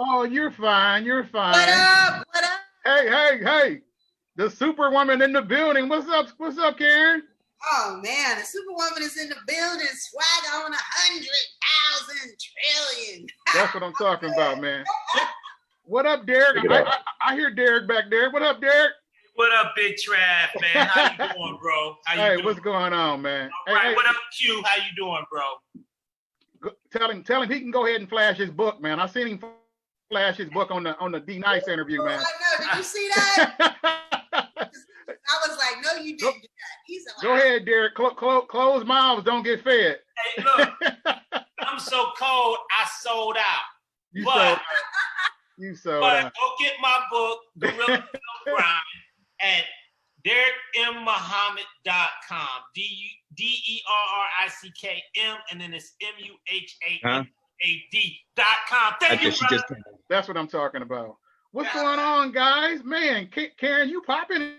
Oh, you're fine. You're What fine. up? What up? Hey. The Superwoman in the building. What's up? What's up, Karyn? Oh man, the Superwoman is in the building. Swag on 100,000 trillion. That's what I'm talking about, man. What up, Derek? I hear Derek back there. What up, Derek? What up, Big Trav, man? How you doing, bro? How you doing? What's going on, man? All right. What up, Q? How you doing, bro? Tell him he can go ahead and flash his book, man. I seen him flash his book on the D Nice interview, man. I know. Did you see that? I was like, no, you didn't do that. He's like, go ahead, Derek. Closed mouths don't get fed. Hey, look, I'm so cold, I sold out. You sold out. Go get my book, Gorilla Grind, at DerekMMuhammad.com. DERRICKM, and then it's MUHAMAD.com. Thank you, brother. That's what I'm talking about. What's going on, guys? Man, Karyn, you popping?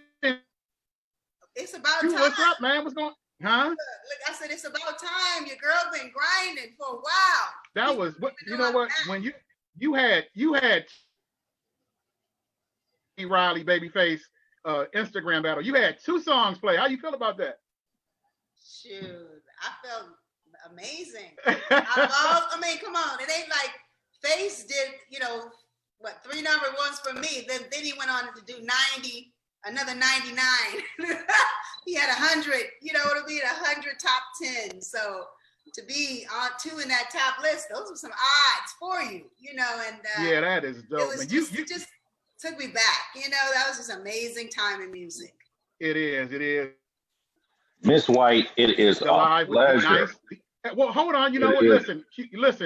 It's about time. What's up, man? What's going? Huh? Look, I said it's about time. Your girl been grinding for a while. That was what you know. What when you had Riley Babyface Instagram battle. You had 2 songs play. How you feel about that? Shoot, I felt amazing. I mean, come on. It ain't like Face did, 3 number ones for me. Then he went on to do 90, another 99. He had 100, it'll be 100 top 10. So to be on 2 in that top list, those are some odds for you, and yeah, that is dope. It just took me back, that was just amazing time in music. It is. Miss White, it is a pleasure. Nice. Well, hold on. You know what? Listen.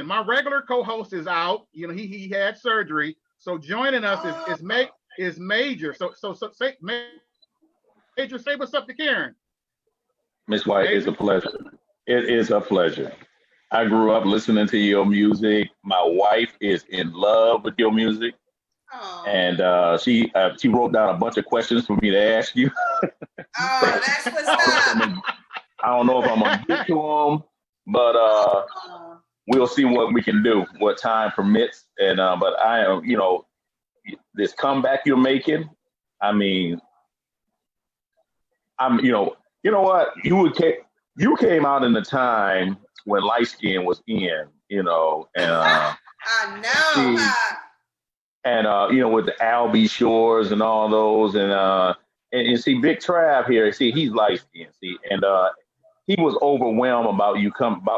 My regular co-host is out. He had surgery, so joining us is Major. So say Major, say what's up to Karyn. Miss White, it's a pleasure. It is a pleasure. I grew up listening to your music. My wife is in love with your music. Aww. And she wrote down a bunch of questions for me to ask you. Oh, that's what's up. I don't know if I'm gonna get to them, but we'll see what we can do, what time permits. And but I am, this comeback you're making. I mean, you know what, you came out in the time when light skin was in, and I know. And with the Albie Shores and all those, and see Big Trav here. See, he's light skinned. See, and he was overwhelmed about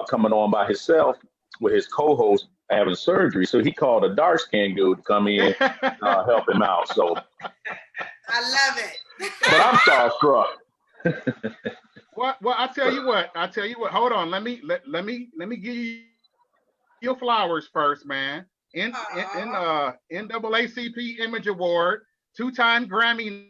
coming on by himself with his co-host having surgery. So he called a dark skinned dude to come in, help him out. So I love it. But I'm starstruck. Well, I tell you what. Hold on. Let me give you your flowers first, man. NAACP Image Award, 2-time Grammy,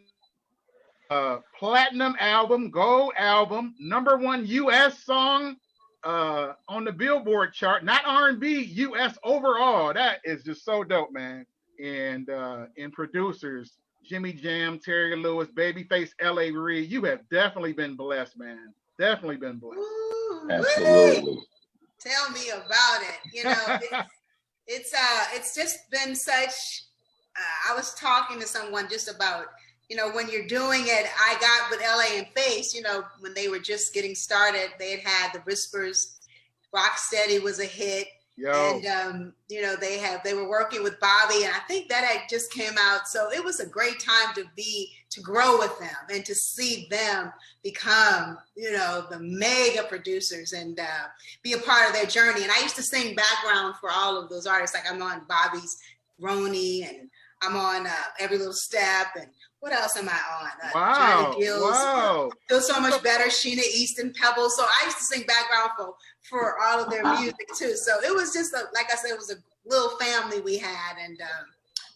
platinum album, gold album, #1 U.S. song on the Billboard chart, not R&B, U.S. overall. That is just so dope, man. And in producers, Jimmy Jam, Terry Lewis, Babyface, L.A. Reid, you have definitely been blessed, man. Definitely been blessed. Ooh, absolutely. Tell me about it. It's just been such. I was talking to someone just about, when you're doing it. I got with LA and Face, when they were just getting started, they had the Whispers. Rocksteady was a hit. Yo. And they were working with Bobby, and I think that had just came out. So it was a great time to grow with them and to see them become, the mega producers and be a part of their journey. And I used to sing background for all of those artists. Like I'm on Bobby's Roni, and I'm on Every Little Step, and what else am I on? Wow. Johnny Gills. Wow. Feel So Much Better, Sheena Easton, Pebbles. So I used to sing background for all of their music too. So it was just like I said, it was a little family we had, and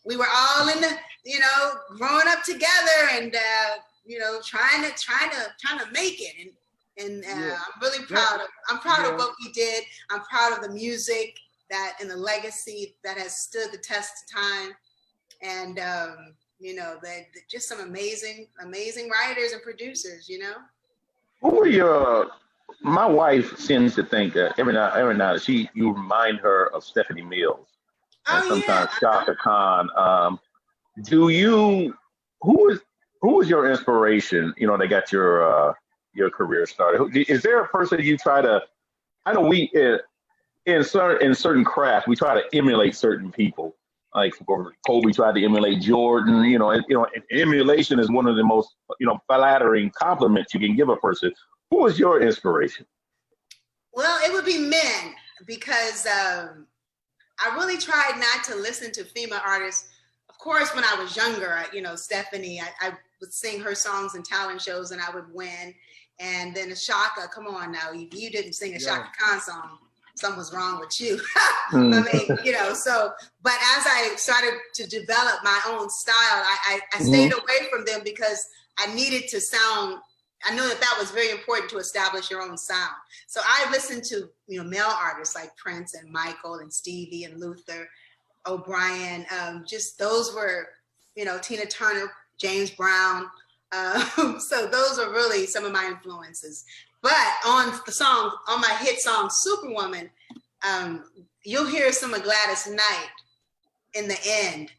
we were all in the, growing up together, and trying to make it. And I'm really proud of. I'm proud of what we did. I'm proud of the music and the legacy that has stood the test of time, and just some amazing writers and producers. Who are your? My wife seems to think that every now you remind her of Stephanie Mills. and Oh sometimes yeah. Shaka Khan. Who is your inspiration? You know, that got your career started. Is there a person you try to? I know we in certain crafts we try to emulate certain people. Like Kobe tried to emulate Jordan. Emulation is one of the most flattering compliments you can give a person. Who is your inspiration? Well, it would be men because I really tried not to listen to female artists. Of course, when I was younger, Stephanie, I would sing her songs in talent shows and I would win. And then Shaka, come on now, you didn't sing a Shaka Khan song, something was wrong with you. I mean, but as I started to develop my own style, I stayed away from them because I needed to sound, I knew that was very important to establish your own sound. So I listened to, male artists like Prince and Michael and Stevie and Luther, O'Brien, just those were, Tina Turner, James Brown. So those are really some of my influences. But on my hit song, Superwoman, you'll hear some of Gladys Knight in the end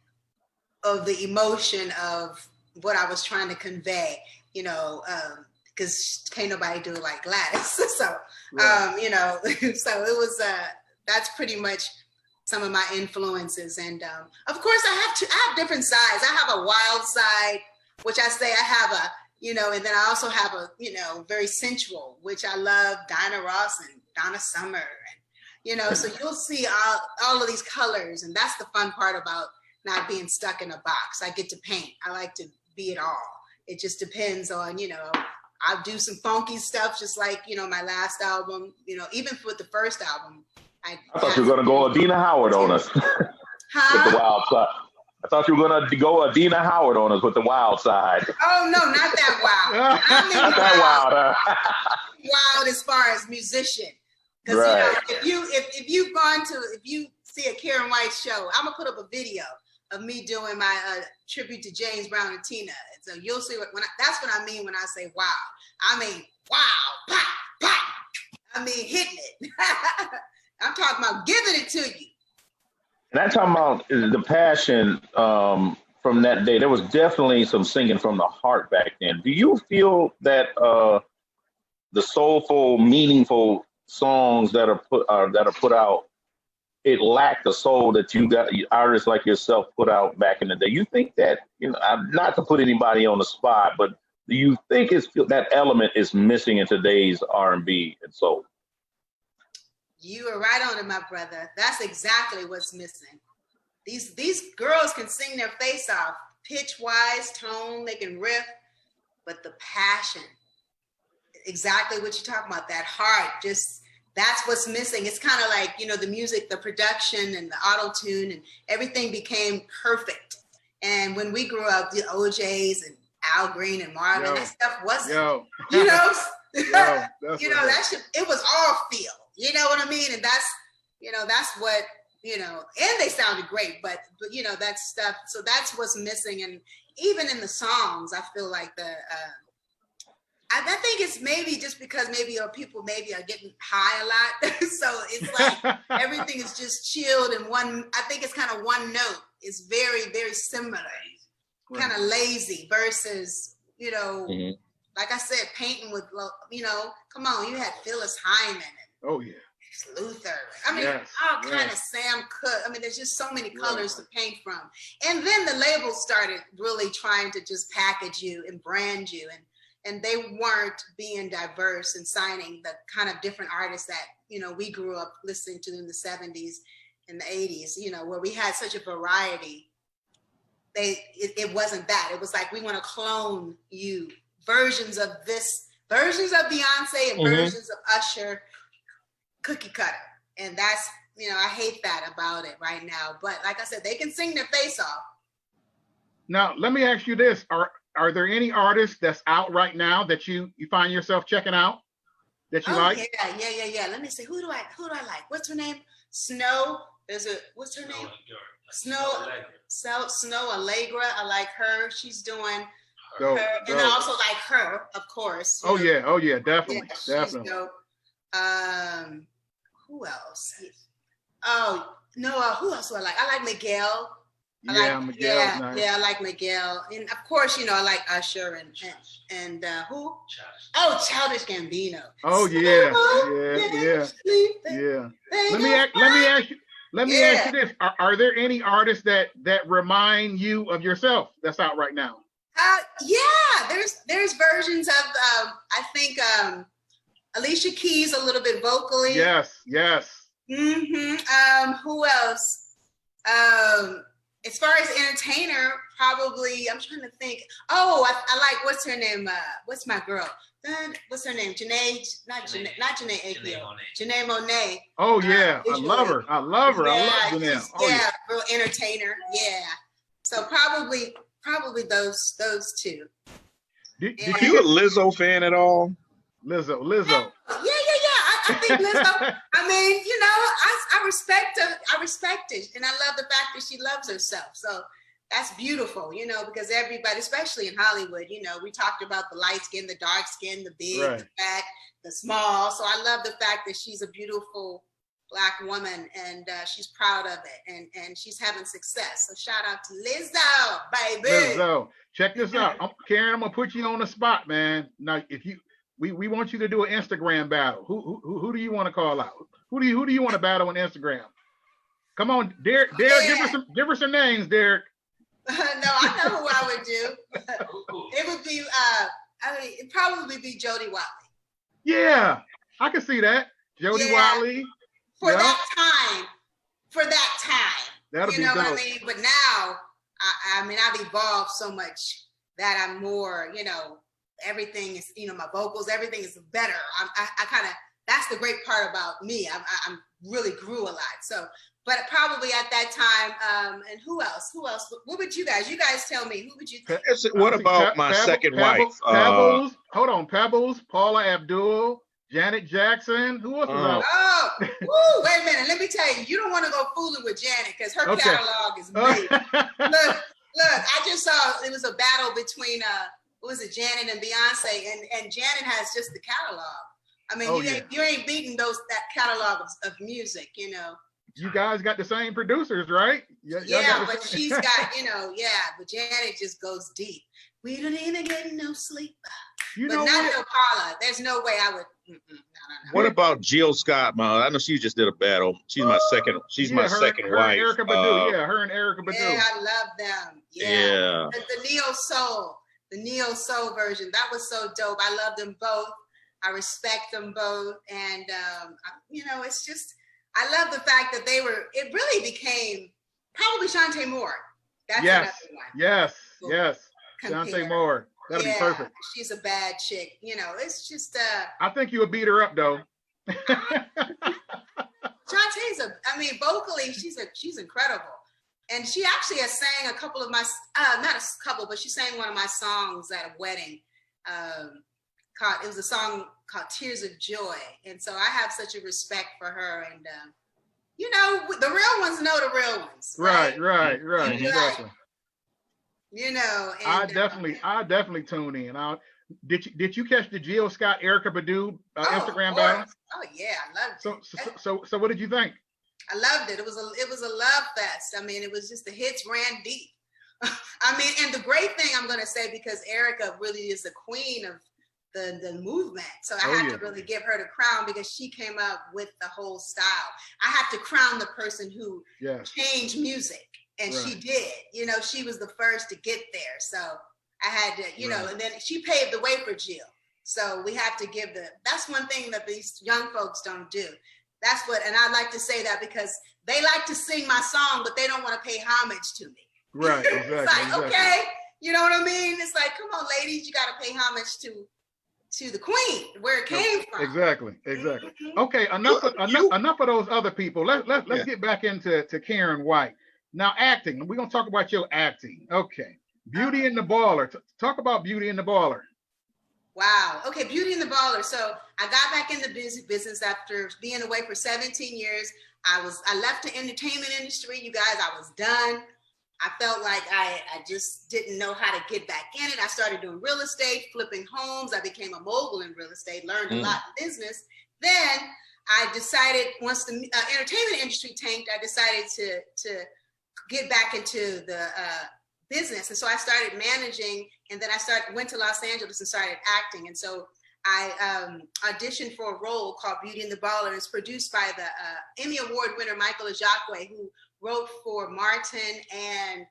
of the emotion of what I was trying to convey, because can't nobody do it like Gladys. So, so it was, that's pretty much some of my influences. And of course I have different sides. I have a wild side, which I say I have a, and then I also have a, very sensual, which I love Dinah Ross and Donna Summer. And, so you'll see all of these colors. And that's the fun part about not being stuck in a box. I get to paint. I like to be it all. It just depends on, I'll do some funky stuff, just like, my last album, even with the first album. I thought you were going to go Adina Howard on us with the wild side. I thought you were going to go Adina Howard on us with the wild side. Oh, no, not that wild. I mean, not that wild. Wild as far as musician. Because, right. If you see a Karyn White show, I'm going to put up a video of me doing my tribute to James Brown and Tina. So you'll see that's what I mean when I say wow. I mean, wow, pop, pop. I mean, hitting it. I'm talking about giving it to you. And I'm talking about the passion from that day. There was definitely some singing from the heart back then. Do you feel that the soulful, meaningful songs that are put out, it lacked the soul that you got, artists like yourself put out back in the day? You think that, not to put anybody on the spot, but do you think that element is missing in today's R&B and soul? You are right on it, my brother. That's exactly what's missing. These girls can sing their face off, pitch-wise, tone, they can riff, but the passion, exactly what you're talking about, that heart, just that's what's missing. It's kind of like, the music, the production and the auto-tune and everything became perfect. And when we grew up, the OJs and Al Green and Marvin, that stuff wasn't, it was all feel. You know what I mean? And that's what, and they sounded great, but that stuff. So that's what's missing. And even in the songs, I feel like I think it's maybe just because people are getting high a lot. So it's like everything is just chilled in I think it's kind of one note. It's very, very similar, kind of lazy versus, like I said, painting with, come on, you had Phyllis Hyman. Oh, yeah. Luther. I mean, all kind of Sam Cooke. I mean, there's just so many colors to paint from. And then the labels started really trying to just package you and brand you. And they weren't being diverse and signing the kind of different artists that, we grew up listening to in the 70s and the 80s, where we had such a variety. It wasn't that. It was like, we want to clone you. Versions of Beyonce and versions of Usher, cookie cutter. And that's, I hate that about it right now. But like I said, they can sing their face off. Now, let me ask you this. Are there any artists that's out right now that you find yourself checking out that you like? Yeah. Let me see. Who do I like? What's her name? Snow. What's her name? Snow Allegra. I like her. She's doing her. And I also like her, of course. Oh yeah, definitely. Yeah, definitely. Who else? Oh, No, who else do I like? I like Miguel. Miguel's nice. Yeah, I like Miguel, and of course, I like Usher and who? Childish Gambino. Oh yeah. Let me ask you this: Are there any artists that remind you of yourself that's out right now? There's versions of I think Alicia Keys a little bit vocally. Yes. Who else? As far as entertainer, probably I'm trying to think. Oh, I like what's her name? What's my girl? What's her name? Janae Aiko. Janae Monáe. Oh yeah, I love her. I love Janae. Real entertainer. Yeah. So probably those two. Are you a Lizzo fan at all? Lizzo. Yeah. I think Lizzo. I mean, I respect her. I respect it, and I love the fact that she loves herself. So that's beautiful, because everybody, especially in Hollywood, we talked about the light skin, the dark skin, the big, the fat, the small. So I love the fact that she's a beautiful Black woman, and she's proud of it, and she's having success. So shout out to Lizzo, baby. Lizzo, check this out, Karyn. I'm gonna put you on the spot, man. Now, we want you to do an Instagram battle. Who do you want to call out? Who do you want to battle on Instagram? Come on, Derek. Give her some names, Derek. No, I know who I would do. It would be it'd probably be Jody Watley. Yeah, I can see that. Jody Watley. For that time. That'll be dope. What I mean? But now, I've evolved so much that I'm more, everything is, my vocals, everything is better. I kind of, that's the great part about me. I'm really grew a lot. So, but probably at that time, and who else? What would you guys tell me? Who would you think? What about my second wife? Pebbles. Hold on. Pebbles, Paula Abdul, Janet Jackson. Who else was out? Oh, wait a minute. Let me tell you, you don't want to go fooling with Janet because her catalog is big. Look, I just saw it was a battle between Janet and Beyonce, and Janet has just the catalog. I mean, you ain't beating that catalog of music, You guys got the same producers, right? But she's got, but Janet just goes deep. We don't even get no sleep. But not no Paula. There's no way I would. No. What about Jill Scott? I know she just did a battle. She's my second. She's my second wife. Erykah Badu. Her and Erykah Badu. Yeah, I love them. Yeah. The neo soul version. That was so dope. I love them both. I respect them both, and it's just. I love the fact that it really became probably Shantae Moore. That's another one. Yes. Shantae Moore. That'll be perfect. She's a bad chick. It's just I think you would beat her up though. Shantae's vocally, she's incredible. And she actually has sang a couple of my not a couple, but she sang one of my songs at a wedding. It was a song called Tears of Joy. And so I have such a respect for her. And, the real ones know the real ones. Right. Exactly. And, I definitely tune in. Did you catch the Jill Scott Erykah Badu Instagram battle? Oh yeah, I loved it. So what did you think? I loved it. It was a love fest. I mean, it was just the hits ran deep. And the great thing I'm gonna say, because Erykah really is the queen of the movement. So I had to really give her the crown because she came up with the whole style. I had to crown the person who changed music. And she did, she was the first to get there. So I had to, and then she paved the way for Jill. So we have to that's one thing that these young folks don't do. And I like to say that because they like to sing my song, but they don't want to pay homage to me. Right, exactly. It's like, okay, you know what I mean? It's like, come on, ladies, you got to pay homage to the queen, where it came from. Exactly. Mm-hmm. Okay, enough of those other people. Let's get back into Karyn White. Now, acting. We're gonna talk about your acting. Okay, Beauty and the Baller. Talk about Beauty and the Baller. Wow. Okay, Beauty and the Baller. So I got back in the business after being away for 17 years. I left the entertainment industry. You guys, I was done. I felt like I just didn't know how to get back in it. I started doing real estate, flipping homes. I became a mogul in real estate, learned a lot in business. Then I decided once the entertainment industry tanked, I decided to get back into the business. And so I started managing, and then I went to Los Angeles and started acting. And so I auditioned for a role called Beauty and the Baller. It's produced by the Emmy Award winner, Michael Ajakwe, who wrote for Martin and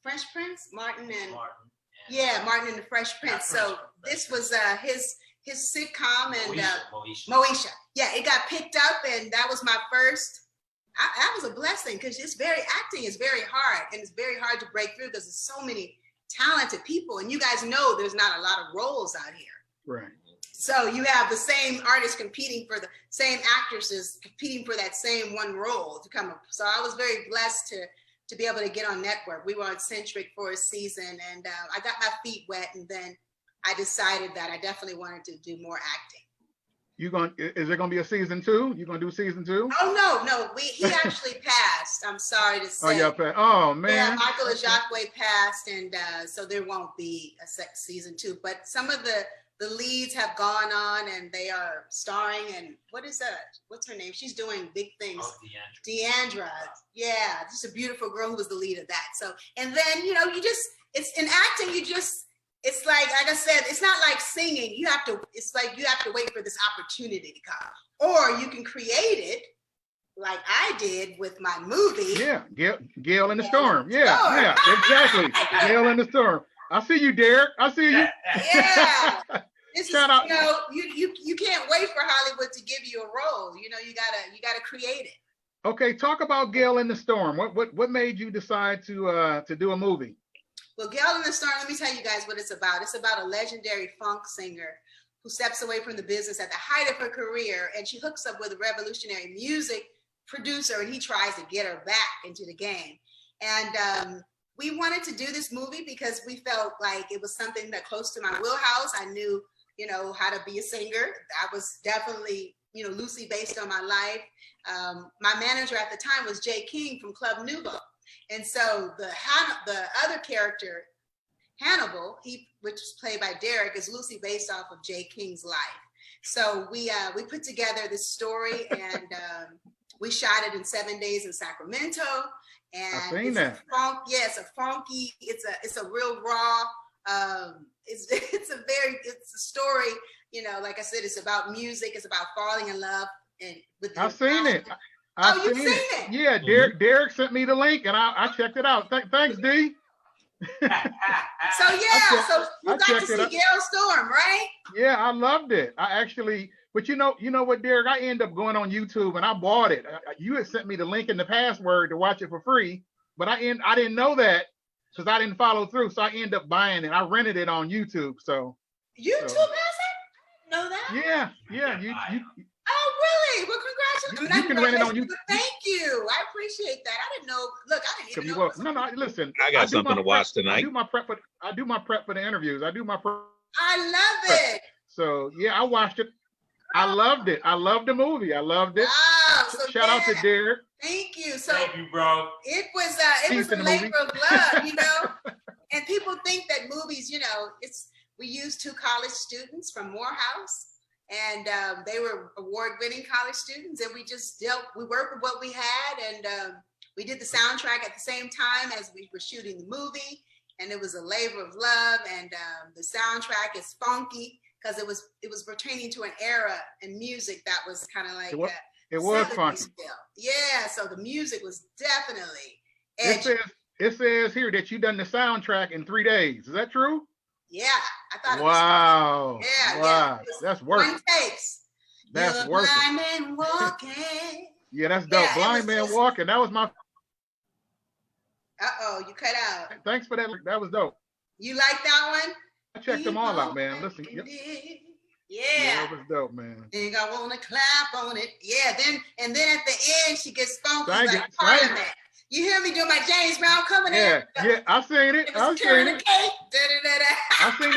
Fresh Prince? Martin and the Fresh Prince. So this was his sitcom, and Moesha. Yeah, it got picked up, and that was my first. That was a blessing, because acting is very hard, and it's very hard to break through because there's so many talented people, and you guys know there's not a lot of roles out here. Right. So you have the same artists competing for the same actresses competing for that same one role to come up. So I was very blessed to be able to get on network. We were on Centric for a season, and I got my feet wet, and then I decided that I definitely wanted to do more acting. Is there gonna be a season 2? You gonna do season 2? Oh no, he actually passed. I'm sorry to say. Oh yeah, oh man. Yeah, Michael Ajakwe passed, and so there won't be a season 2. But some of the leads have gone on, and they are starring. And what's her name? She's doing big things. Oh, Deandra. Yeah, just a beautiful girl who was the lead of that. So, and then it's in acting. It's like I said, it's not like singing. It's like you have to wait for this opportunity to come, or you can create it, like I did with my movie. Yeah, Gale in the Storm. Yeah, exactly. Gale in the Storm. I see you, Derek. I see you. Yeah. Shout out. You can't wait for Hollywood to give you a role. You gotta create it. Okay, talk about Gale in the Storm. What made you decide to do a movie? Well, Gale in the Storm, let me tell you guys what it's about. It's about a legendary funk singer who steps away from the business at the height of her career, and she hooks up with a revolutionary music producer, and he tries to get her back into the game. And we wanted to do this movie because we felt like it was something that close to my wheelhouse. I knew, how to be a singer. I was definitely, loosely based on my life. My manager at the time was Jay King from Club Nouveau. And so the other character, Hannibal, which was played by Derek, is loosely based off of Jay King's life. So we put together this story, and we shot it in 7 days in Sacramento. And I've seen that. It's a funky. It's a real raw. It's a story. Like I said, it's about music. It's about falling in love, and with. I've seen it. You've seen it? Yeah, Derek sent me the link, and I checked it out. Thanks, D. So you got to see Gale Storm, right? Yeah, I loved it. But you know what, Derek? I ended up going on YouTube and I bought it. You had sent me the link and the password to watch it for free, but I didn't know that because I didn't follow through. So I ended up buying it. I rented it on YouTube. So YouTube has it? I didn't know that. Yeah. You Oh, really? Well, congratulations. You can rent it on YouTube. Thank you. I appreciate that. I didn't know. Look, I didn't even know. No, listen. I got something to watch tonight. I do my prep for the interviews. I love it. So yeah, I watched it. I loved it. I loved the movie. I loved it. Wow. So Shout out to Derek. Thank you. So thank you, bro. It was a labor of love, And people think that movies, we used 2 college students from Morehouse. And they were award-winning college students, and we worked with what we had, and we did the soundtrack at the same time as we were shooting the movie, and it was a labor of love. And the soundtrack is funky because it was pertaining to an era in music that was kind of like it was funky. Still. Yeah, so the music was definitely edgy. It says here that you done the soundtrack in 3 days. Is that true? Yeah, I thought. Wow. Yeah. That's worth it. 1 takes. That's worth it. Blind man walking. Yeah, that's dope. Blind man walking. That was my. You cut out. Thanks for that. That was dope. You like that one? I checked them all out, man. Listen. Yeah. That was dope, man. Think I wanna clap on it. Yeah. Then at the end she gets funky like Parliament. You hear me doing my James Brown coming in? Yeah, I seen it. I seen it. I seen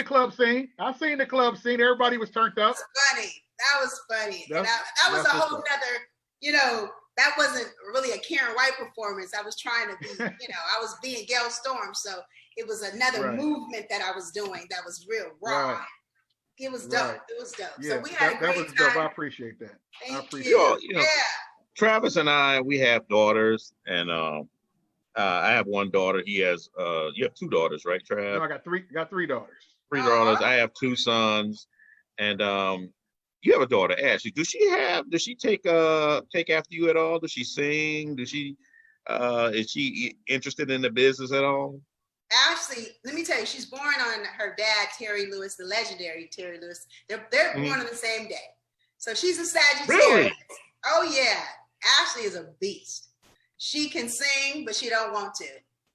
the club scene. Everybody was turned up. That was funny. That was a whole nother, that wasn't really a Karyn White performance. I was trying to be, I was being Gale Storm. So it was another movement that I was doing that was real raw. Right. It was dope. Right. It was dope. Yeah, So we had a that great was time. dope. I appreciate that. I Thank appreciate you. You know, Yeah. Travis and I, we have daughters, and I have one daughter. He has you have two daughters, right, Trav? No, I got three daughters. Three daughters. I have two sons, and you have a daughter, Ashley. Does she take after you at all? Does she sing? Is she interested in the business at all? Ashley, let me tell you, she's born on her dad, Terry Lewis, the legendary Terry Lewis. They're born on the same day. So she's a Sagittarius. Really? Oh yeah. Ashley is a beast. She can sing, but she don't want to.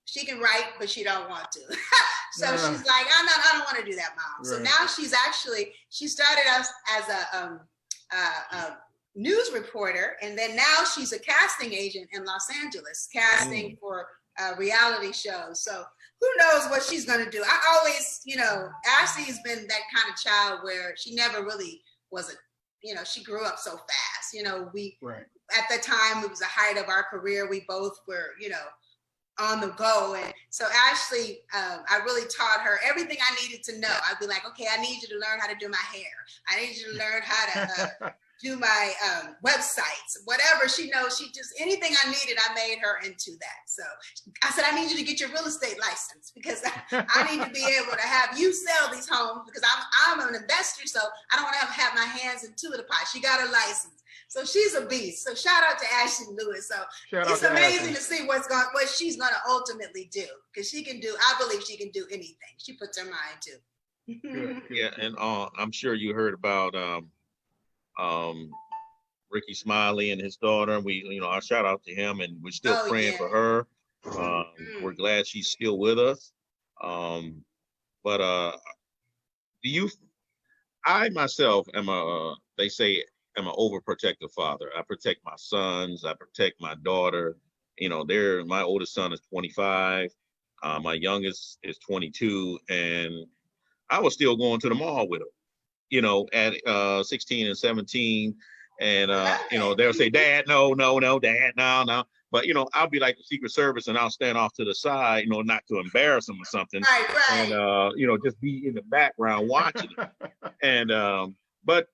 She can write, but she don't want to. So she's like, I don't want to do that, Mom. Right. So now she started us as a news reporter, and then now she's a casting agent in Los Angeles, casting for reality shows. So who knows what she's going to do? I always, Ashley's been that kind of child where she never really was she grew up so fast. Right. At the time, it was the height of our career. We both were, on the go. And so Ashley, I really taught her everything I needed to know. I'd be like, okay, I need you to learn how to do my hair. I need you to learn how to do my websites, whatever she knows. Anything I needed, I made her into that. So I said, I need you to get your real estate license because I need to be able to have you sell these homes because I'm an investor. So I don't want to have my hands in two of the pie. She got a license. So she's a beast. So shout out to Ashley Lewis. So it's amazing to see what she's going to ultimately do because I believe she can do anything. She puts her mind to. Good. Yeah. And I'm sure you heard about Ricky Smiley and his daughter. We, our shout out to him, and we're still praying for her. We're glad she's still with us. But I myself am they say I'm an overprotective father. I protect my sons. I protect my daughter. My oldest son is 25. My youngest is 22, and I was still going to the mall with them. At 16 and 17, and they'll say, "Dad, no, Dad, no." But I'll be like the Secret Service, and I'll stand off to the side, not to embarrass them or something, right. And just be in the background watching it. And but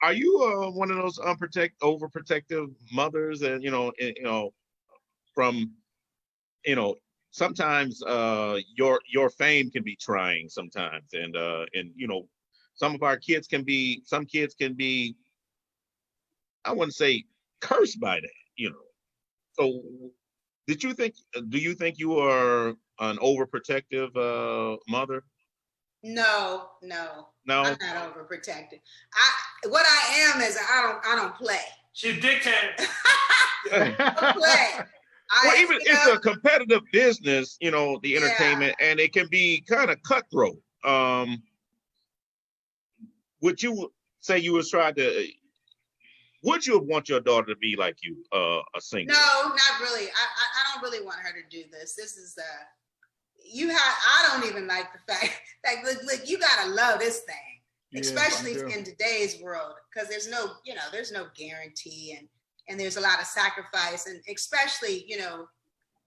are you one of those overprotective mothers? And from sometimes your fame can be trying sometimes, and some kids can be, I wouldn't say cursed by that, So do you think you are an overprotective mother? No. I'm not overprotective. What I am is I don't play. She's a dictator. I don't play. It's a competitive business, the entertainment, and it can be kind of cutthroat. Would you say you was trying to? Would you want your daughter to be like you, a singer? No, not really. I don't really want her to do this. This is I don't even like the fact that look, you gotta love this thing, especially in today's world, because there's no guarantee, and there's a lot of sacrifice, and especially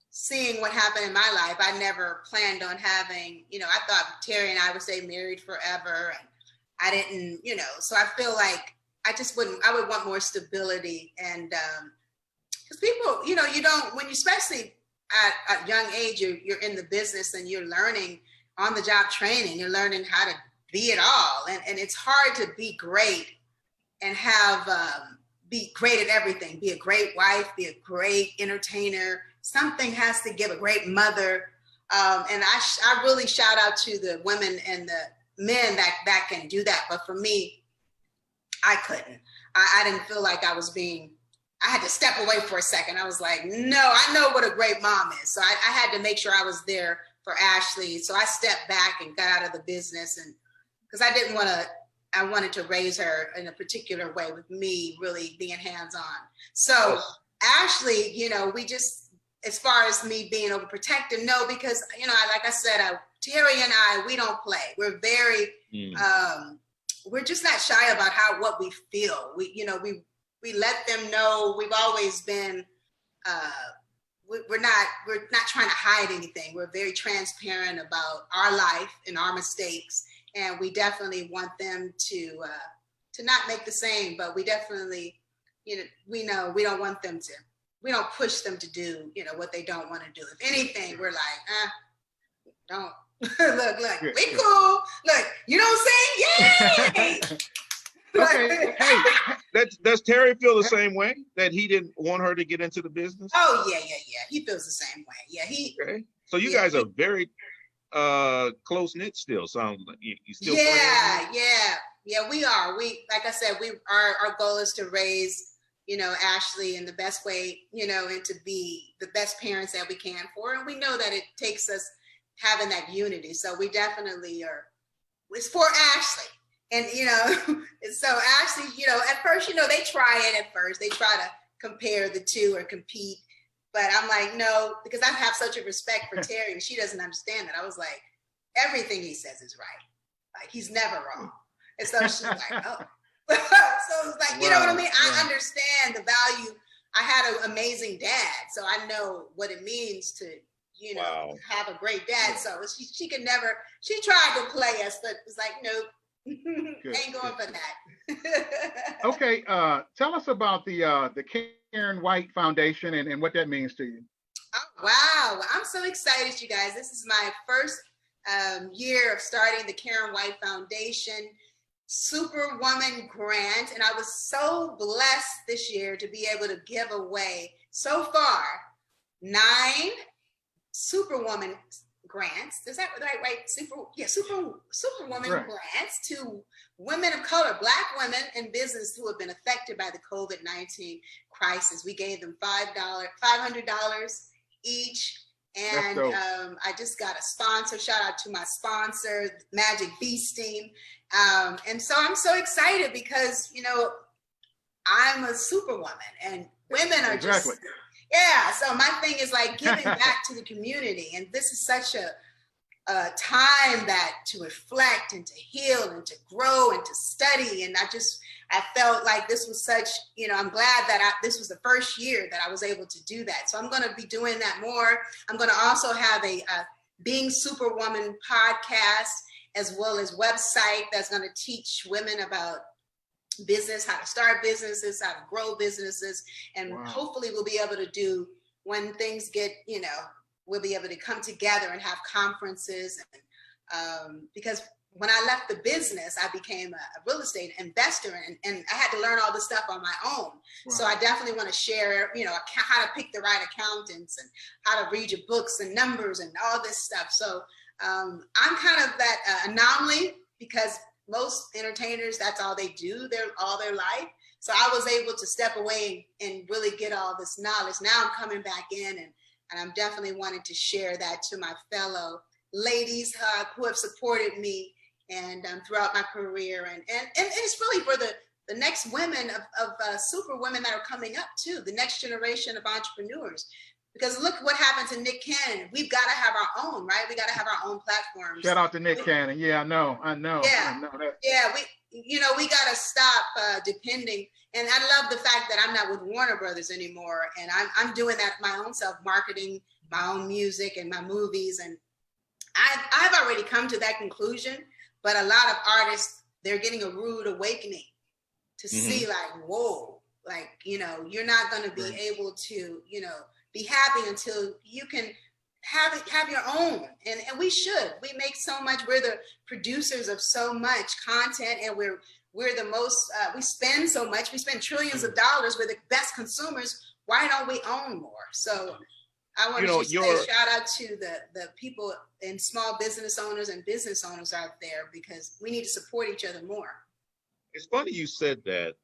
seeing what happened in my life. I never planned on having, I thought Terry and I would stay married forever, and I didn't, so I feel like I would want more stability, and because people, you don't, when you, especially at a young age, you're in the business and you're learning on the job training, you're learning how to be it all. And it's hard to be great and be great at everything, be a great wife, be a great entertainer. Something has to give, a great mother. And I really shout out to the women and the men that can do that. But for me, I couldn't. I didn't feel like I had to step away for a second. I was like, no, I know what a great mom is. So I had to make sure I was there for Ashley. So I stepped back and got out of the business, and because I wanted to raise her in a particular way with me really being hands-on. So Ashley, we just, as far as me being overprotective, no, because, like I said, Terry and I, we don't play. We're very, we're just not shy about what we feel. We let them know. We've always been, we're not trying to hide anything. We're very transparent about our life and our mistakes. and we definitely want them to not make the same, but we definitely, we know we don't want them to, we don't push them to do, what they don't want to do. If anything, we're like, don't. look, we cool. Look, you don't say yay. Okay. Hey, Does Terry feel the same way, that he didn't want her to get into the business? Oh yeah. He feels the same way. Yeah, Okay. So you guys are very close knit still. Sounds like you still. Yeah, we are. We, like I said, our goal is to raise, Ashley in the best way, and to be the best parents that we can for her. And we know that it takes us having that unity. So we definitely are. It's for Ashley. And, so Ashley, at first, they try it at first. They try to compare the two or compete. But I'm like, no, because I have such a respect for Terry, and she doesn't understand that. I was like, everything he says is right. Like, he's never wrong. And so she's like, oh. So it's like, you know what I mean? Yeah. I understand the value. I had an amazing dad, so I know what it means to, have a great dad. So she could never, she tried to play us, but it's like, nope. Ain't going for that. Okay, tell us about the Karyn White Foundation and what that means to you. Oh, wow, I'm so excited, you guys. This is my first year of starting the Karyn White Foundation Superwoman grant, and I was so blessed this year to be able to give away so far 9 Superwoman grants. Is that right? Superwoman grants to women of color, Black women in business who have been affected by the COVID-19 crisis. We gave them $500 each. And I just got a sponsor. Shout out to my sponsor, Magic Beast Team. And so I'm so excited because, I'm a superwoman and women are just, so my thing is like giving back to the community. And this is such a time that to reflect and to heal and to grow and to study. And I felt like this was such, I'm glad that this was the first year that I was able to do that. So I'm going to be doing that more. I'm going to also have a Being Superwoman podcast, as well as website that's going to teach women about business, how to start businesses, how to grow businesses. And hopefully we'll be able to do, when things get, we'll be able to come together and have conferences. And, because when I left the business, I became a real estate investor, and I had to learn all this stuff on my own. So I definitely want to share, how to pick the right accountants and how to read your books and numbers and all this stuff. So I'm kind of that anomaly, because most entertainers, that's all they do all their life. So I was able to step away and really get all this knowledge. Now I'm coming back in, and I'm definitely wanting to share that to my fellow ladies who have supported me and throughout my career. And it's really for the next women of super women that are coming up too, the next generation of entrepreneurs. Because look what happened to Nick Cannon. We've got to have our own, right? We got to have our own platforms. Shout out to Nick Cannon. Yeah, I know. Yeah, I know that. Yeah, we got to stop depending. And I love the fact that I'm not with Warner Brothers anymore. And I'm doing that my own self, marketing my own music and my movies. And I've already come to that conclusion. But a lot of artists, they're getting a rude awakening to see like, whoa, like, you're not going to be able to, be happy until you can have your own. And we should. We make so much. We're the producers of so much content, and we're the most, we spend so much. We spend trillions of dollars. We're the best consumers. Why don't we own more? So I want to say shout out to the people and small business owners and business owners out there, because we need to support each other more. It's funny you said that,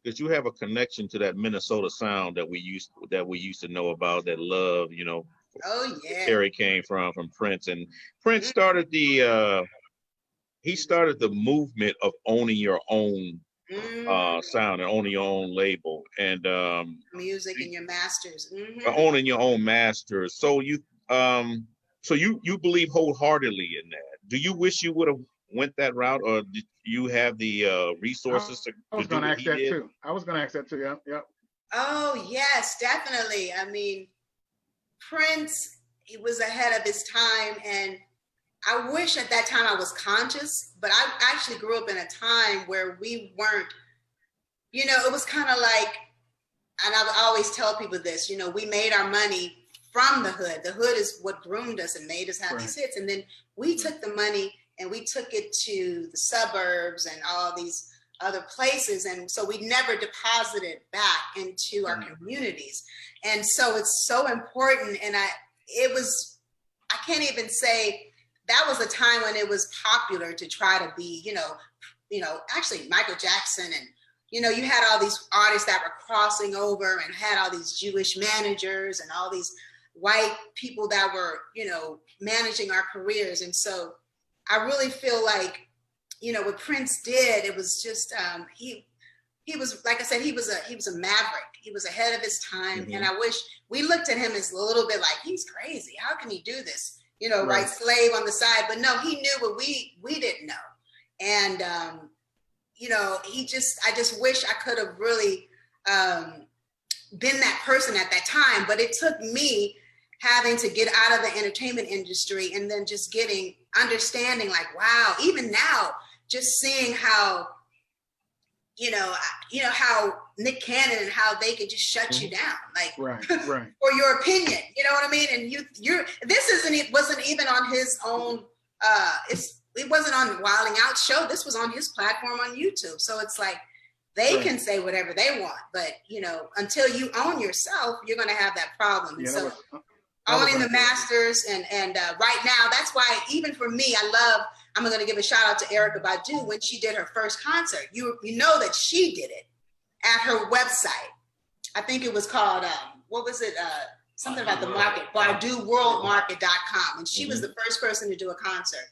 because you have a connection to that Minnesota sound that we used to know about, that love, Oh yeah. Terry came from Prince, and Prince started the movement of owning your own sound and owning your own label, and music and your masters. Owning your own masters. So you believe wholeheartedly in that. Do you wish you would have went that route, or did you have the resources to I was going to ask that too. Yep. Oh yes, definitely. I mean, Prince, he was ahead of his time, and I wish at that time I was conscious, but I actually grew up in a time where we weren't, it was kind of like, and I always tell people this, we made our money from the hood. The hood is what groomed us and made us have these hits. And then we took the money and we took it to the suburbs and all these other places. And so we never deposited back into our communities. And so it's so important. And I can't even say that was a time when it was popular to try to be, actually Michael Jackson and, you had all these artists that were crossing over and had all these Jewish managers and all these white people that were, managing our careers. And so I really feel like, what Prince did, it was just, he was, like I said, he was a maverick. He was ahead of his time. Mm-hmm. And I wish we looked at him as a little bit like, he's crazy. How can he do this? Right, slave on the side. But no, he knew what we didn't know. And, I just wish I could have really been that person at that time. But it took me having to get out of the entertainment industry and then just understanding like, wow, even now, just seeing how, how Nick Cannon and how they could just shut you down, like for your opinion, you know what I mean? And it wasn't even on his own, it wasn't on Wilding Out show. This was on his platform on YouTube. So it's like, they can say whatever they want, but until you own yourself, you're going to have that problem. Yeah, so owning the masters and right now, that's why even for me, I'm going to give a shout out to Erykah Badu when she did her first concert. You know that she did it at her website. I think it was called, what was it? Something about the market, BaduWorldMarket.com. And she was the first person to do a concert.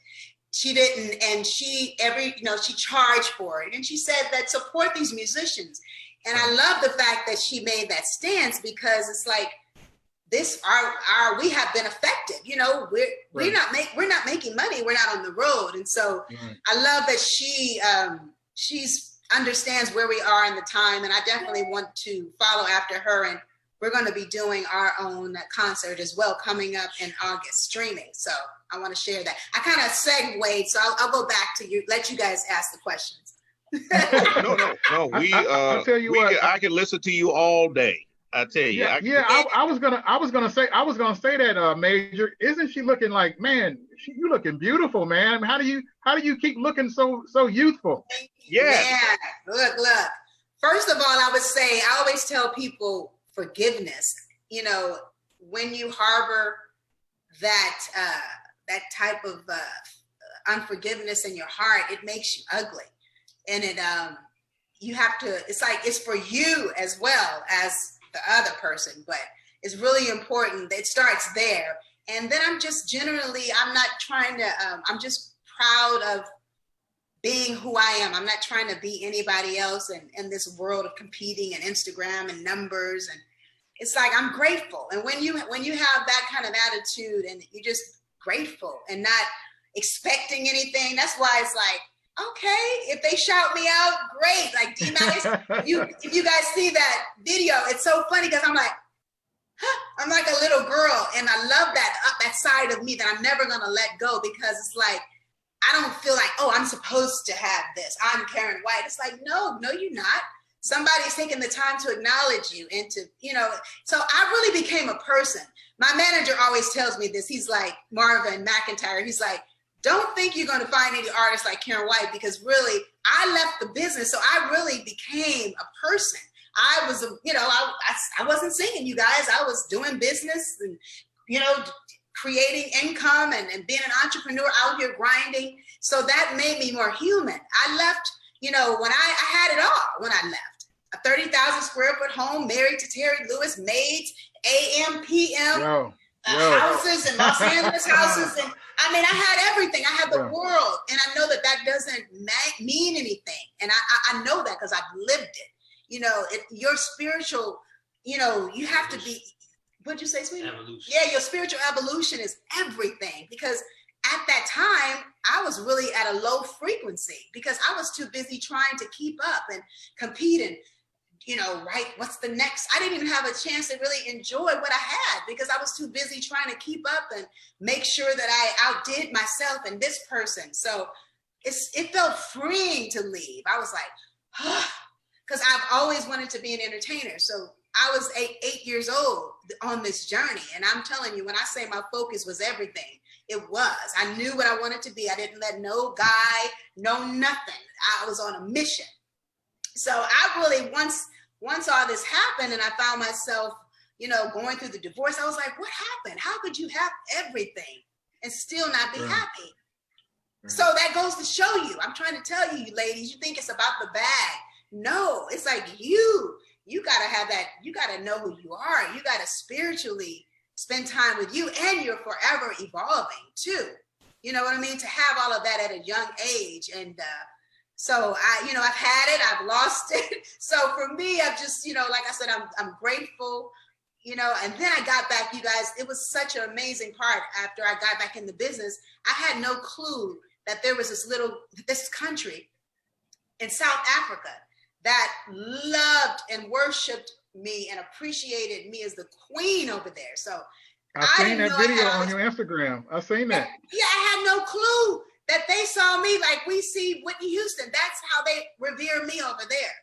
She didn't, and she charged for it. And she said that support these musicians. And I love the fact that she made that stance because it's like, we have been affected, we're not making money. We're not on the road. And so I love that she's understands where we are in the time. And I definitely want to follow after her. And we're going to be doing our own concert as well coming up in August streaming. So I want to share that. I kind of segued, so I'll go back to you, let you guys ask the questions. No. I'll tell you what. I can listen to you all day. I tell you. I was gonna say that, Major. Isn't she looking like, man? You looking beautiful, man. How do you keep looking so youthful? Yeah. Look. First of all, I would say I always tell people forgiveness. When you harbor that type of unforgiveness in your heart, it makes you ugly, and it you have to. It's like it's for you as well as the other person, but it's really important. It starts there. And then I'm just I'm not trying to, I'm just proud of being who I am. I'm not trying to be anybody else in this world of competing and Instagram and numbers. And it's like, I'm grateful. And when you have that kind of attitude and you're just grateful and not expecting anything, that's why it's like, okay, if they shout me out, great. Like D-Nice, if you guys see that video, it's so funny because I'm like, I'm like a little girl, and I love that side of me that I'm never gonna let go because it's like I don't feel like, oh, I'm supposed to have this. I'm Karyn White. It's like, no, you're not. Somebody's taking the time to acknowledge you and to, So I really became a person. My manager always tells me this. He's like Marvin McIntyre. He's like, don't think you're going to find any artists like Karyn White because really, I left the business. So I really became a person. I was, I wasn't singing, you guys. I was doing business and, creating income and being an entrepreneur out here grinding. So that made me more human. I left, when I had it all when I left. A 30,000 square foot home, married to Terry Lewis, maids, AM, PM. Houses and Los Angeles houses. And I mean, I had everything. I had the world. And I know that doesn't mean anything. And I know that because I've lived it. Your spiritual, you have to be, what'd you say, sweetie? Evolution. Yeah, your spiritual evolution is everything. Because at that time, I was really at a low frequency because I was too busy trying to keep up and compete and right, what's the next? I didn't even have a chance to really enjoy what I had because I was too busy trying to keep up and make sure that I outdid myself and this person. So it felt freeing to leave. I was like, because I've always wanted to be an entertainer. So I was eight years old on this journey. And I'm telling you, when I say my focus was everything, it was. I knew what I wanted to be. I didn't let no guy know nothing. I was on a mission. So I really, once all this happened and I found myself, going through the divorce, I was like, what happened? How could you have everything and still not be happy? So that goes to show you, I'm trying to tell you, ladies, you think it's about the bag. No, it's like you got to have that. You got to know who you are. You got to spiritually spend time with you, and you're forever evolving too. You know what I mean? To have all of that at a young age. And so I've had it, I've lost it. So for me, I've just, like I said, I'm grateful, and then I got back, you guys, it was such an amazing part after I got back in the business. I had no clue that there was this country in South Africa that loved and worshiped me and appreciated me as the queen over there. So I've seen that video on your Instagram. I've seen that. Yeah, I had no clue that they saw me like we see Whitney Houston. That's how they revere me over there.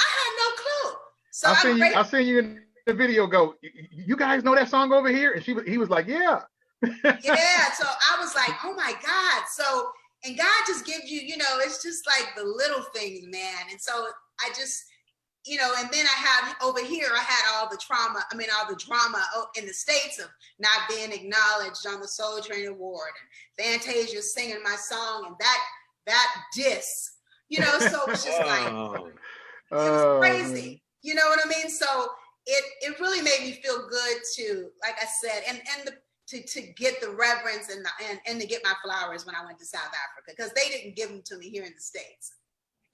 I had no clue. So I seen you in the video go, you guys know that song over here? And he was like, yeah. Yeah, so I was like, oh my God. So, and God just gives you, it's just like the little things, man. And so I just, and then I had over here, I had all the drama in the States of not being acknowledged on the Soul Train Award and Fantasia singing my song and that diss, so it's just like, it was crazy. You know what I mean? So it really made me feel good to, like I said, to get the reverence and to get my flowers when I went to South Africa, because they didn't give them to me here in the States.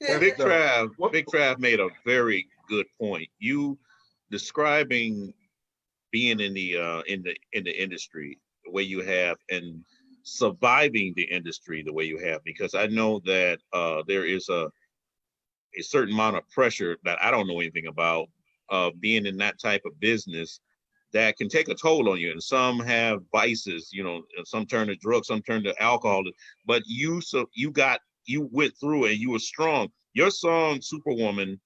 Big Trav made a very good point. You describing being in the industry the way you have and surviving the industry the way you have, because I know that there is a certain amount of pressure that I don't know anything about being in that type of business that can take a toll on you. And some have vices, some turn to drugs, some turn to alcohol, but you went through it and you were strong. Your song Superwoman